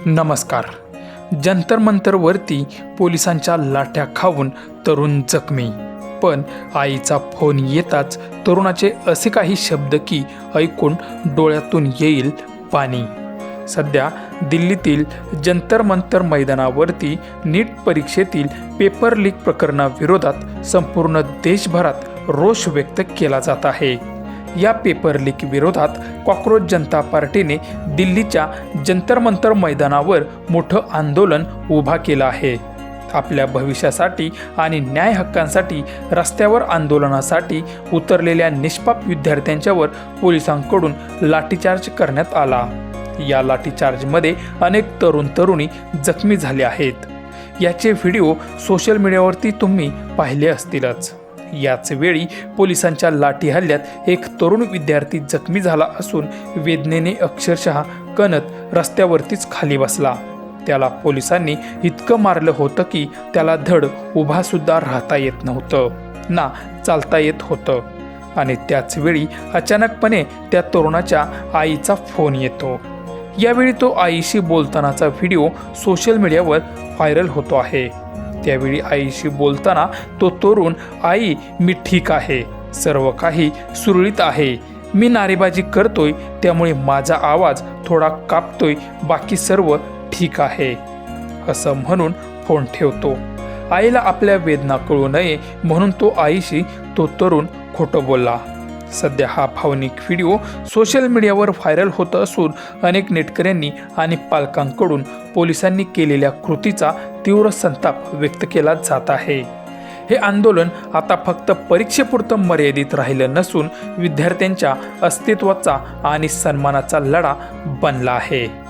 नमस्कार. जंतर मंतरवरती पोलिसांच्या लाठ्या खाऊन तरुण जखमी. पण आईचा फोन येताच तरुणाचे असे काही शब्द की ऐकून डोळ्यातून येईल पाणी. सध्या दिल्लीतील जंतर मंतर मैदानावरती नीट परीक्षेतील पेपर लीक प्रकरणाविरोधात संपूर्ण देशभरात रोष व्यक्त केला जात आहे. या पेपर लीक विरोधात कॉकरोच जनता पार्टीने दिल्लीच्या जंतर मंतर मैदानावर मोठं आंदोलन उभा केलं आहे. आपल्या भविष्यासाठी आणि न्याय हक्कांसाठी रस्त्यावर आंदोलनासाठी उतरलेल्या निष्पाप विद्यार्थ्यांच्यावर पोलिसांकडून लाठीचार्ज करण्यात आला. या लाठीचार्जमध्ये अनेक तरुण तरुणी जखमी झाले आहेत. याचे व्हिडिओ सोशल मीडियावरती तुम्ही पाहिले असतीलच. याच वेळी पोलिसांच्या लाठी हल्ल्यात एक तरुण विद्यार्थी जखमी झाला असून वेदनेने अक्षरशः कणत रस्त्यावरतीच खाली बसला. त्याला पोलिसांनी इतकं मारलं होतं की त्याला धड उभा सुद्धा राहता येत नव्हतं ना चालता येत होतं. आणि त्याच वेळी अचानकपणे त्या तरुणाच्या आईचा फोन येतो. यावेळी तो आईशी बोलतानाचा व्हिडिओ सोशल मीडियावर व्हायरल होतो आहे. त्यावेळी आईशी बोलताना तो तरुण, आई मी ठीक आहे, सर्व काही सुरळीत आहे, मी नारेबाजी करतोय त्यामुळे माझा आवाज थोडा कापतोय, बाकी सर्व ठीक आहे असं म्हणून फोन ठेवतो. आईला आपल्या वेदना कळू नये म्हणून तो आईशी तो तरुण खोटं बोलला. सध्या हा भावनिक व्हिडिओ सोशल मीडियावर व्हायरल होत असून अनेक नेटकऱ्यांनी आणि पालकांकडून पोलिसांनी केलेल्या कृतीचा तीव्र संताप व्यक्त केला जात आहे. हे आंदोलन आता फक्त परीक्षेपुरतं मर्यादित राहिलं नसून विद्यार्थ्यांच्या अस्तित्वाचा आणि सन्मानाचा लढा बनला आहे.